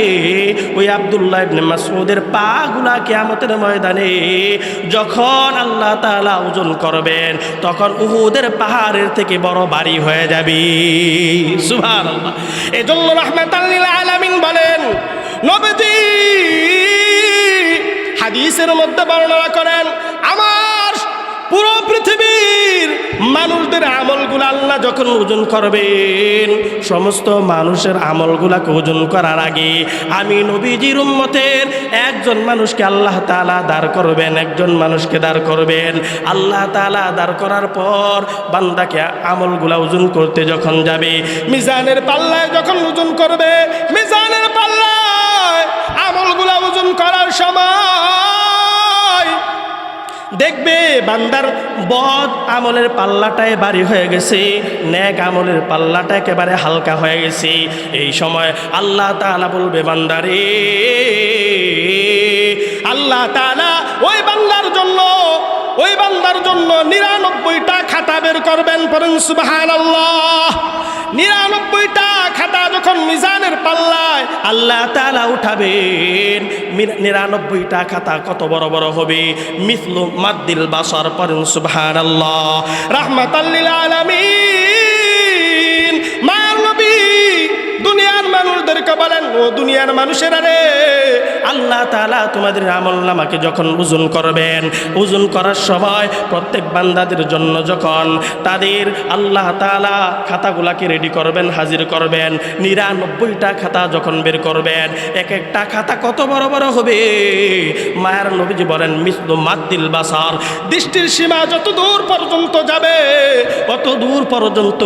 ওই আব্দুল্লাহ ইবনে মাসউদের পাগুলা কিয়ামতের ময়দানে যখন আল্লাহ তাআলা ওজন করবেন, তখন উহুদের পাহাড়ের থেকে বড় ভারী হয়ে যাবে। সুবহানাল্লাহ। এজন্য রাহমাতাল লিল আলামিন বলেন, নবীজি হাদিসের মধ্যে বর্ণনা করেন, আমার পুরো পৃথিবীর মানুষদের আমলগুলো আল্লাহ যখন ওজন করবেন, সমস্ত মানুষের আমলগুলাকে ওজন করার আগে আমি নবীজির উম্মতের একজন মানুষকে আল্লাহ তাআলা দাঁড় করবেন, একজন মানুষকে দাঁড় করবেন। আল্লাহ তাআলা দাঁড় করার পর বান্দাকে আমলগুলা ওজন করতে যখন যাবে, মিজানের পাল্লায় যখন ওজন করবে, মিজানের পাল্লায় আমলগুলা ওজন করার সময় দেখবে বান্দার বদ আমলের পাল্লাটায় ভারী হয়ে গেছে, নেক আমলের পাল্লাটা একেবারে হালকা হয়ে গেছে। এই সময় আল্লাহ তাআলা বলবে বান্দারে, আল্লাহ তাআলা ওই বান্দার জন্য 99টা খাতা বের করবেন। পড়েন সুবহানাল্লাহ। 99টা খাতা যখন মিজানের পাল্লায় আল্লাহ তাআলা উঠাবেন, 99টা খাতা কত বড় বড় হবে, মিসলু মাদ্দিল বাসার। পড়েন সুবহানাল্লাহ। রাহমাতাল লিল আলামিন। মায়ার নবী দুনিয়ার মানুষদেরকে বলেন, ও দুনিয়ার মানুষেরা রে, আল্লাহ তাআলা তোমাদের আমলনামাকে যখন ওজন করবেন, ওজন করার সময় প্রত্যেক বান্দাদের জন্য যখন তাদের আল্লাহ তাআলা খাতাগুলাকে রেডি করবেন, হাজির করবেন, 99টা খাতা যখন বের করবেন, এক একটা খাতা কত বড় বড় হবে। মায়ার নবীজি বলেন মিসলু মাদ্দিল বাসার, দৃষ্টির সীমা যত দূর পর্যন্ত যাবে অত দূর পর্যন্ত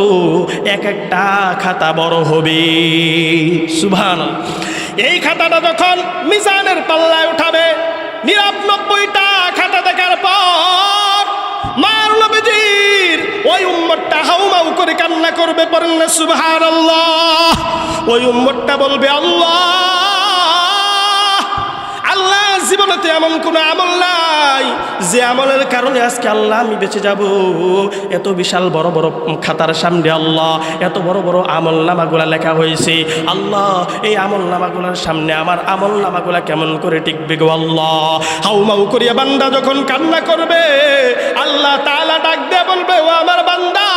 এক একটা খাতা বড় হবে। সুবহানাল্লাহ। এই খাতাটা যখন মিজানের পাল্লায় উঠাবে, 99টা খাতা দেখার পর মার নবীজির ওই উম্মতটা হাউমাউ করে কান্না করবে। পড়েন না সুবহানাল্লাহ। ওই উম্মতটা বলবে, আল্লাহ আল্লাহ, জীবনেতে এমন কোনো আমল নাই যে আমলের কারণে আজকে আল্লাহ আমি বেঁচে যাব। এত বিশাল বড় বড় খাতার সামনে আল্লাহ এত বড় বড় আমল নামাগুলা লেখা হয়েছে। আল্লাহ এই আমল নামাগুলার সামনে আমার আমল নামাগুলা কেমন করে টিকবে গো আল্লাহ। হাউমাউ করিয়া বান্দা যখন কান্না করবে, আল্লাহ তাআলা ডাক দিয়ে বলবে, ও আমার বান্দা,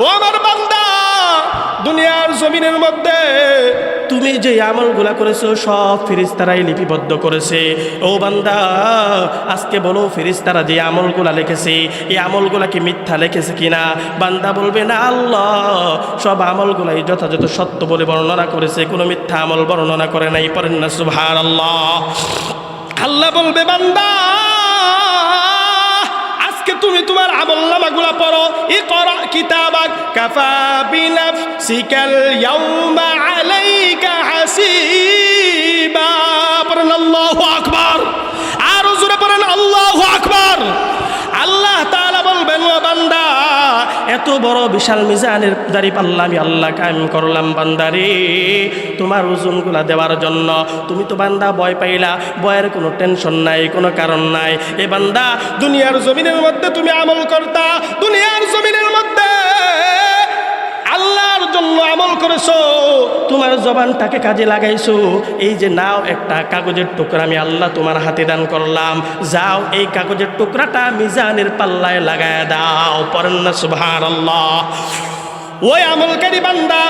ও আমার বান্দা, দুনিয়ার জমিনের মধ্যে তুমি যে আমলগুলা করেছো সব ফেরেশতারাই লিপিবদ্ধ করেছে। ও বান্দা, আজকে বলো ফেরেশতারা যে আমলগুলা লিখেছে এই আমলগুলা কি মিথ্যা লিখেছে কিনা? বান্দা বলবে, না আল্লাহ, সব আমলগুলাই যথাযথ সত্য বলে বর্ণনা করেছে, কোনো মিথ্যা আমল বর্ণনা করে নাই। পড়েন না সুবহানাল্লাহ। আল্লাহ বলবে, বান্দা তুমি তোমার আমলনামাগুলা পড়ো। ইকরা কিতাবাক কাফা বিনাফসিকাল ইয়াউমা আলাইকা হাসিবা। পড়েন আল্লাহু আকবার। আর জোরে পড়েন আল্লাহু আকবার। আল্লাহ তাআলা বলবেন, ও বান্দা, এত বড় বিশাল মিজানের দাড়ি পাল্লা আমি আল্লাহ কায়েম করলাম বান্দারে তোমার ওজনগুলা দেওয়ার জন্য। তুমি তো বান্দা ভয় পাইলা, ভয়ের কোনো টেনশন নাই, কোনো কারণ নাই। এ বান্দা, দুনিয়ার জমিনের মধ্যে তুমি আমল করতা, দুনিয়ার জমিনের মধ্যে আল্লাহর জন্য আমল করেছো, তোমার জবানটাকে কাজে লাগাইছো। এই যে নাও একটা কাগজের টুকরা আমি আল্লাহ তোমার হাতে দান করলাম, যাও এই কাগজের টুকরাটা মিজানের পাল্লায় লাগায় দাও। পড়েন না সুবহানাল্লাহ। ওই আমলকারী বান্দা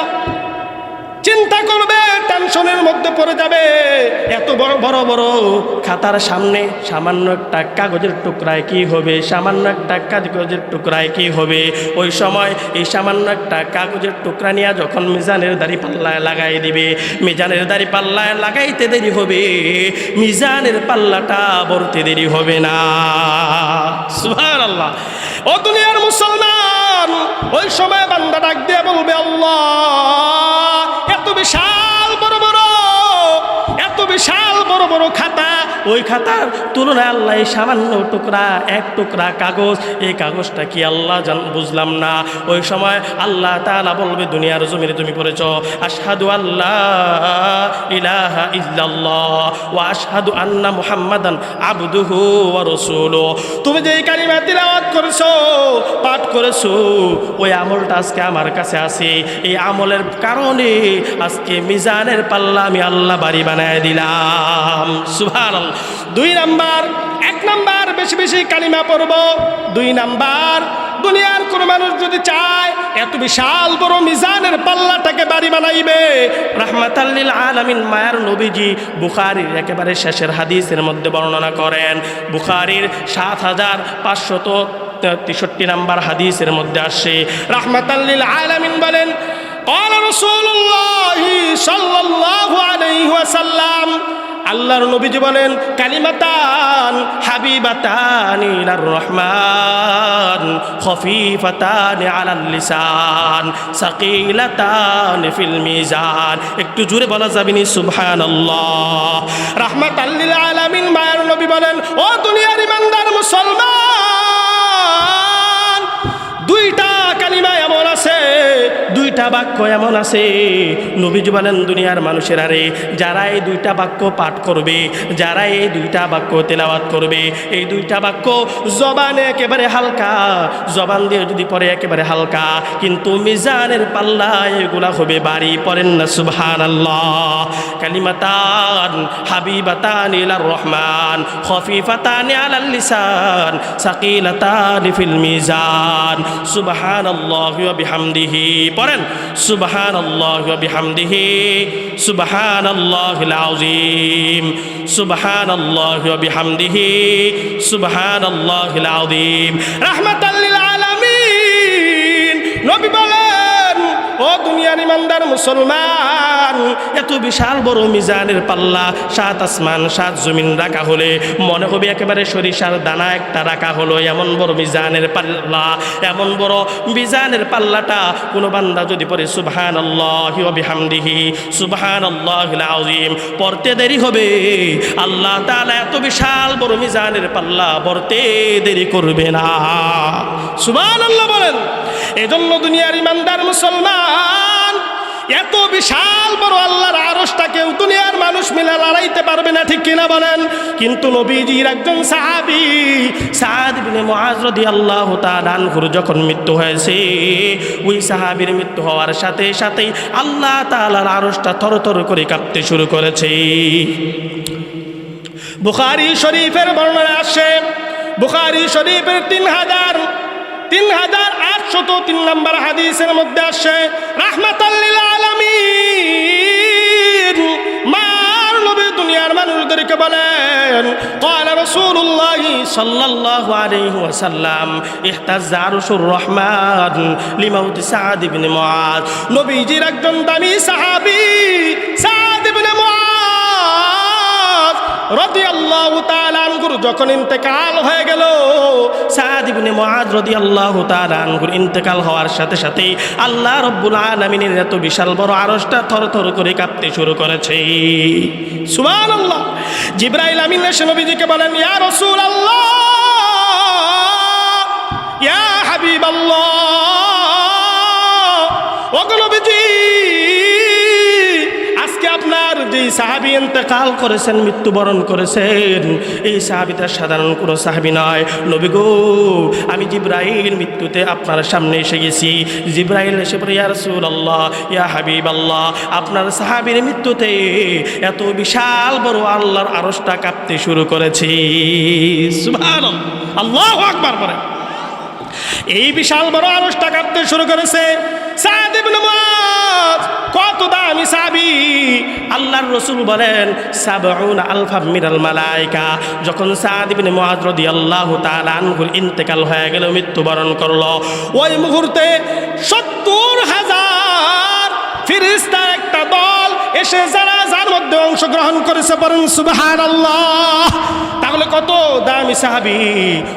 চিন্তা করবে, টেনশনের মধ্যে পড়ে যাবে। এত বড় বড় বড় খাতার সামনে সামান্য একটা কাগজের টুকরায় কি হবে, সামান্য একটা কাগজের টুকরায় কি হবে। ওই সময় এই সামান্য একটা কাগজের টুকরা নিয়ে যখন মিজানের দাড়ি পাল্লায় লাগাই দিবে, মিজানের দাড়ি পাল্লায় লাগাইতে দেরি হবে, মিজানের পাল্লাটা ভরতে দেরি হবে না। সুবহানাল্লাহ। ও দুনিয়ার মুসলমান, ওই সময় বান্দা ডাক দিয়ে বলবে, আল্লাহ এত বিশাল বড় বড়, এত বিশাল বড় বড় খাতা, ওই খাতার তুলনায় আল্লাহ এই সামান্য টুকরা, এক টুকরা কাগজ, এই কাগজটা কি আল্লাহ বুঝলাম না। ওই সময় আল্লাহ তাআলা বলবে, দুনিয়ার জমিনে তুমি পড়েছ আশহাদু আল্লাহ ইলাহা ইল্লাল্লাহ ওয়া আশহাদু আন্না মুহাম্মাদান আবদুহু ওয়া রাসূলুহু। তুমি যে কালিমা তিলাওয়াত করেছো, পাঠ করেছো, ওই আমলটা আজকে আমার কাছে আছে। এই আমলের কারণে আজকে মিজানের পাল্লা আমি আল্লাহ বাড়ি বানায় দিলাম। সুবহানাল্লাহ। 2 নাম্বার, 1 নাম্বার বেশি বেশি কালিমা পড়ব। 2 নাম্বার, দুনিয়ার কোন মানুষ যদি চায় এত বিশাল বড় মিজানের পাল্লাটাকে বাড়ি বানাইবে, রাহমাতাল লিল আলামিন মায়ার নবীজি বুখারীর একেবারে শেষের হাদিসের মধ্যে বর্ণনা করেন। বুখারীর 7563 নাম্বার হাদিসের মধ্যে আসে, রাহমাতাল লিল আলামিন বলেন, قال رسول الله صلى الله عليه وسلم, আল্লাহর নবীজি বলেন কালিমাতান হাবিবাতান ইলার রহমান খফিফাতান আলাল লিসান সাকিলাতান ফিল মিজান। একটু জোরে বলা যাবে নি সুবহানাল্লাহ। রাহমাতাল লিল আলামিন মায়ের নবী বলেন ও দুনিয়ার ইমানদার মুসলমান, দুইটা কালিমা এমন আছে, দুইটা বাক্য এমন আছে, নবীজি বলেন দুনিয়ার মানুষেরা রে, যারা এই দুইটা বাক্য পাঠ করবে, যারা এই দুইটা বাক্য তেলাওয়াত করবে, এই দুইটা বাক্য জবানে একেবারে হালকা, জবান দিয়ে যদি পড়ে একেবারে হালকা, কিন্তু মিজানের পাল্লা এগুলা হবে বাড়ি। পড়েন না সুবহানাল্লাহ। কালিমাতান হাবিবাতান ইলার রহমান খফিফাতান আলাল লিসান সাকিলাতান ফিল মিজান। সুবহানাল্লাহি ওয়া বিহামদিহি। পড়েন সুবহানাল্লাহি ওয়া বিহামদিহি সুবহানাল্লাহিল আযীম সুবহানাল্লাহি ওয়া বিহামদিহি সুবহানাল্লাহিল আযীম। রাহমাতাল লিল আলামিন নবী বলেন ও দুনিয়ার ইমানদার মুসলমান, এত বিশাল বড় মিজানের পাল্লা, 7 আসমান 7 জমিন রাখা হলে মনে হবে একেবারে সরিষার দানা একটা রাখা হলো, এমন বড় মিজানের পাল্লা। এমন বড় মিজানের পাল্লাটা কোনো বান্দা যদি পড়ে সুবহানাল্লাহি ওয়া বিহামদিহি সুবহানাল্লাহিল আযীম, পড়তে দেরি হবে, আল্লাহ তাআলা এত বিশাল বড় মিজানের পাল্লা পড়তে দেরি করবে না। সুবহানাল্লাহ বলেন। এজন্য দুনিয়ার ইমানদার মুসলমান, এত বিশাল বড় আল্লাহর আরশটা কেউ দুনিয়ার মানুষ মিলে লড়াইতে পারবে না, ঠিক কিনা বলেন? কিন্তু নবীজির একজন সাহাবী সাদ ইবনে মুআজ রাদিয়াল্লাহু তাআলা আনহুর যখন মৃত্যু হয়েছে, ওই সাহাবীর মৃত্যু হওয়ার সাথে সাথেই আল্লাহ তাআলার আরশটা থরথর করে কাঁপতে শুরু করেছে। বুখারী শরীফের বর্ণনা আসে, বুখারী শরীফের 3803 নম্বর হাদিসের মধ্যে আসে, রাহমাতাল লিল আলামিন মার নবী দুনিয়ার মানুষদেরকে বলেন ক্বালা রাসূলুল্লাহ সাল্লাল্লাহু আলাইহি ওয়াসাল্লাম ইহতাজ্জা আরশুর রহমান লিমাউতি সাদ ইবনে মুআজ। নবীজির একজন দামি সাহাবী সাদ ইবনে মুআজ রাদিয়াল্লাহু তাআলা আনহুর যখন ইন্তেকাল হয়ে গেল, সাদ ইবনে মুআজ রাদিয়াল্লাহু তাআলা আনহুর ইন্তেকাল হওয়ার সাথে সাথে আল্লাহ রাব্বুল আলামিনের এত বিশাল বড় আরশটা থরথর করে কাঁপতে শুরু করেছে। সুবহানাল্লাহ। জিবরাইল আমিন এসে নবীজিকে বলেন ইয়া রাসূলুল্লাহ ইয়া হাবিবাল্লাহ, ওগো নবীজি, আজকে আপনার যে সাহাবী ইন্তেকাল করেছেন, মৃত্যুবরণ করেছেন, এই সাহাবীটা সাধারণ কোনো সাহাবী নয়। নবী গো, আমি জিবরাইল মৃত্যুতে আপনার সামনে এসে গেছি। জিবরাইল এসে পড়ে ইয়া রাসূলুল্লাহ ইয়া হাবিবাল্লাহ, আপনার সাহাবীর মৃত্যুতে এত বিশাল বড় আল্লাহর আরশটা কাঁপতে শুরু করেছে। সুবহানাল্লাহ, আল্লাহু আকবার বলেন। এই বিশাল বড় আরশটা কাঁপতে শুরু করেছে। সাদ ইবনে মুআজ কত দামি সাহাবী, আল্লাহর রাসূল বলেন ৭০ আলফা মিনাল মালায়েকা। যখন সাদ ইবনে মুআজ রাদিয়াল্লাহু তাআলা আনহুর ইন্তেকাল হয়ে গেল, মৃত্যুবরণ করলো, ওই মুহূর্তে ৭০,০০০ ফেরেশতার একটা দল এসে জানাজার মধ্যে অংশগ্রহণ করেছে। বলেন সুবহানাল্লাহ। তাহলে কত দামি সাহাবী,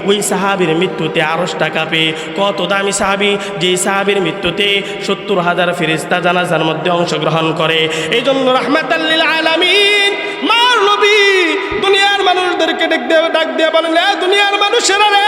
ওই সাহাবীর মৃত্যুতে আরশটা কাঁপে। কত দামি সাহাবী, যে সাহাবীর মৃত্যুতে ৭০,০০০ ফেরেশতা জানাজার মধ্যে অংশগ্রহণ করে। এই জন্য রাহমাতাল লিল আলামিন মার নবী দুনিয়ার মানুষদেরকে ডাক দিয়ে বলেন এ দুনিয়ার মানুষেরা রে,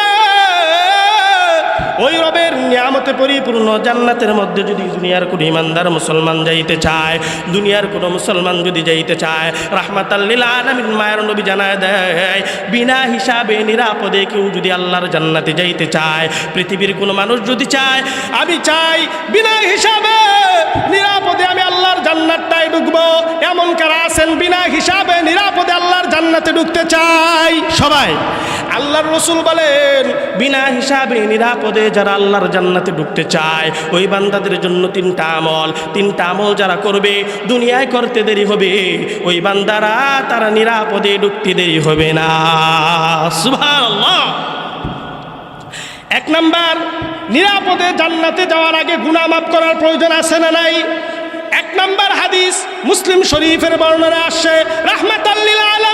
ওই রবের নিয়ামতে পরিপূর্ণ জান্নাতের মধ্যে যদি দুনিয়ার কোনো ইমানদার মুসলমান যাইতে চায়, দুনিয়ার কোনো মুসলমান যদি যাইতে চায়, রাহমাতাল লিল আলামিন মায়ের নবী জানায় দেয় বিনা হিসাবে নিরাপদে কেউ যদি আল্লাহর জান্নাতে যাইতে চায়, পৃথিবীর কোনো মানুষ যদি চায়, আমি চাই বিনা হিসাবে নিরাপদে আমি আল্লাহর জান্নাতটায় ঢুকবো, এমন কারা আছেন বিনা হিসাবে নিরাপদে আল্লাহর জান্নাতে ঢুকতে চাই? সবাই। আল্লাহর রাসূল বলেন বিনা হিসাবে নিরাপদে যারা আল্লাহর জান্নাতে ঢুকতে চায়, ওই বান্দাদের জন্য 3টা আমল যারা করবে, দুনিয়ায় করতে দেরি হবে, ওই বান্দারা তারা নিরাপদে ঢুকতে দেরি হবে না। সুবহানাল্লাহ। 1 নাম্বার, নিরাপদে জান্নাতে যাওয়ার আগে গুনাহ মাফ করার প্রয়োজন আছে না নাই? 1 নাম্বার হাদিস মুসলিম শরীফের বর্ণনা আসছে, রাহমাতাল লিল আলামিন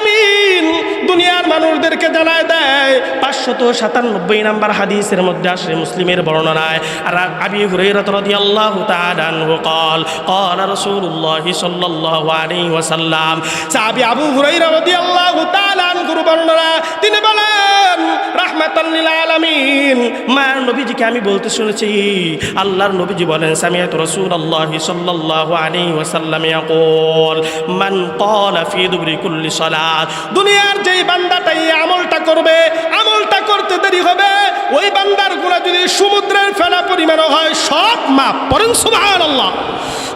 1197 নম্বর হাদিসের মধ্যে আসে মুসলিমের বর্ণনায়। আর আবি হুরায়রা রাদিয়াল্লাহু তাআলা আনহু قال قال رسول الله صلى الله عليه وسلم সাহাবী আবু হুরায়রা রাদিয়াল্লাহু তাআলা আনহুর বর্ণনা, তিনি বলেন রাহমাতাল লিল আলামিন, মায়ের নবীজিকে আমি বলতে শুনেছি, আল্লাহর নবীজি বলেন সামিআতু রাসূলুল্লাহি সাল্লাল্লাহু আলাইহি ওয়াসাল্লাম ইয়াকুল মান ক্বালা ফি দুবরি কুল্লি সালাত, দুনিয়ার যেই বান্দাটা এই আমলটা করবে, আমলটা করতে দেরি হবে, ওই বান্দার গুনাহ যদি সমুদ্রের ফেনা পরিমাণ হয় সব মাফ। পড়েন সুবহানাল্লাহ।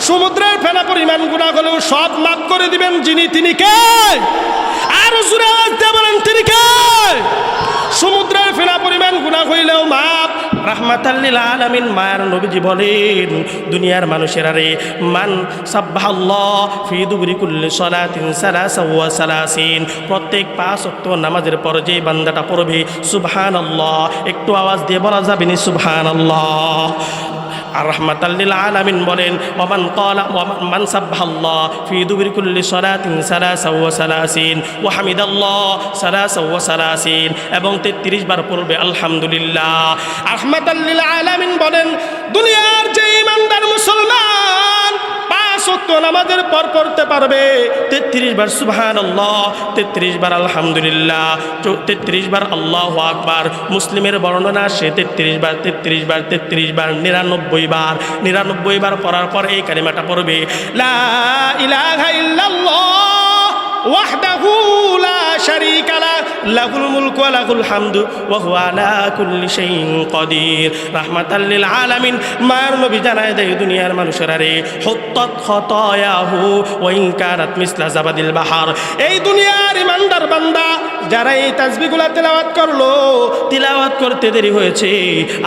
সমুদ্রের ফেনা পরিমাণ গুনাহ হলেও সব মাফ করে দিবেন যিনি, তিনি কে? আর জোরে আওয়াজ দিয়ে বলেন তিনি কে? সমুদ্রের ফেনা পরিমাণ গুনাহ হইলেও মাফ। রাহমাতাল লিল আলামিন, মায়ের নবীজি বলেন দুনিয়ার মানুষেরা রে, মান সাব্বাহাল্লাহ ফি দুবরি কুল্লি সালাতিন সালাসা ওয়া সালাসিন, প্রত্যেক 5 ওয়াক্ত নামাজের পর যে বান্দাটা পড়বে সুবহানাল্লাহ, একটু আওয়াজ দিয়ে বলা যাবে নি সুবহানাল্লাহ। আর রাহমাতাল লিল আলামিন বলেন ওমান ক্বালা মান সাব্বাহাল্লাহ ফি দুবরি কুল্লি সালাতিন সালাসা ওয়া সালাসিন ওয়া হামিদাল্লাহ সালাসা ওয়া সালাসিন, এবং 33 বার পড়বে আলহামদুলিল্লাহ। রাহমাতাল লিল আলামিন বলেন দুনিয়ার যে ইমানদার মুসলমান 5 ওয়াক্ত নামাজের পর পড়তে পারবে 33 বার সুবহানাল্লাহ, 33 বার আলহামদুলিল্লাহ, 33 বার আল্লাহু আকবার। মুসলিমের বর্ণনা সে 33 বার 33 বার 33 বার 99 বার পড়ার পর এই কালিমাটা পড়বে লা ইলাহা ইল্লাল্লাহ ওয়াহদাহু লা শারীকা লাহু লাহুল মুলকু ওয়া লাহুল হামদু ওয়া হুয়া আলা কুল্লি শাইইন কাদির। রাহমাতাল লিল আলামিন, মায়ের নবী জানায় দেয় দুনিয়ার মানুষেরা রে, হুত্তাত খাতায়াহু ওয়া ইন কানাত মিসলা জাবাদিল বাহার, এই দুনিয়ার ইমানদার বান্দা যারা এই তাসবিহগুলো তেলাওয়াত করলো, তিলাওয়াত করতে দেরি হয়েছে,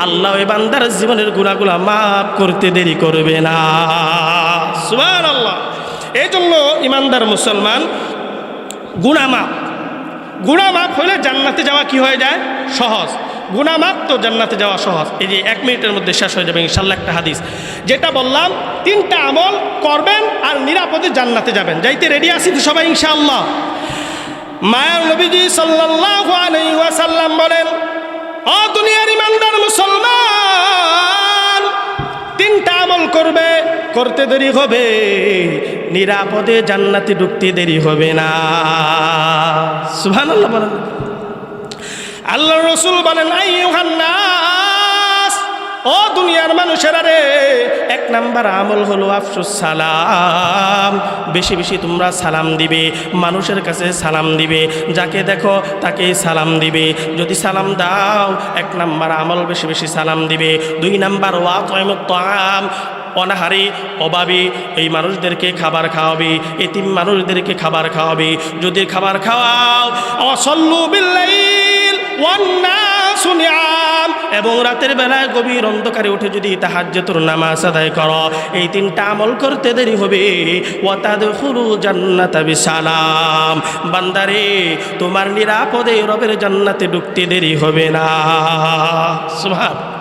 আল্লাহ ওই বান্দার জীবনের গুনাহগুলো মাফ করতে দেরি করবে না। সুবহানাল্লাহ। এই জন্য ইমানদার মুসলমান গুনাহ মাফ হলে জান্নাতে যাওয়া কি হয়ে যায়? সহজ। গুনাহ মাফ তো জান্নাতে যাওয়া সহজ। এই যে 1 মিনিটের মধ্যে শেষ হয়ে যাবে ইনশাআল্লাহ একটা হাদিস, যেটা বললাম 3টা আমল করবেন আর নিরাপদে জান্নাতে যাবেন। যাইতে রেডি আছি তো সবাই ইনশাআল্লাহ? মায়ার নবীজি সাল্লাল্লাহু আলাইহি ওয়াসাল্লাম বলেন ও দুনিয়ার ইমানদার মুসলমান, 3টা আমল করবে, করতে দেরি হবে, নিরাপদে জান্নাতে ঢুকতে দেরি হবে না। সুবহানাল্লাহ বলেন। আল্লাহর রাসূল বলেন আইয়ুহান নাস, ও দুনিয়ার মানুষেরা রে, 1 নাম্বার আমল হলো আফসুস সালাম, বেশি বেশি তোমরা সালাম দিবে, মানুষের কাছে সালাম দিবে, যাকে দেখো তাকে সালাম দিবে। যদি সালাম দাও 1 নাম্বার আমল, বেশি বেশি সালাম দিবে। 2 নাম্বার ওয়াতাইমুত তাআম, অনাহারে অভাবে এই মানুষদেরকে খাবার খাওয়াবে, এতিম মানুষদেরকে খাবার খাওয়াবে। যদি খাবার খাওয়াও ওয়াসাল্লু বিল্লাইল ওয়ান নাসু নিয়াম, এবং রাতের বেলায় গভীর অন্ধকারে উঠে যদি তাহাজ্জুদের নামাজ আদায় করো, এই 3টা আমল করতে দেরি হবে। ওয়াতাদখুলু জান্নাতা বিসালাম, বান্দারে তোমার নিরাপদে রবের জান্নাতে ঢুকতে দেরি হবে না। সুবহানাল্লাহ।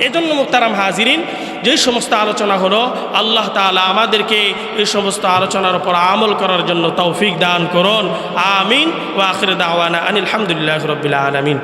এই জন্য মুহতারাম হাজিরিন, যে সমস্ত আলোচনা হলো, আল্লাহ তাআলা আমাদেরকে এই সমস্ত আলোচনার উপর আমল করার জন্য তৌফিক দান করুন। আমিন। ওয়া আখির দাওয়ানা আনিল হামদুলিল্লাহি রাব্বিল আলামিন।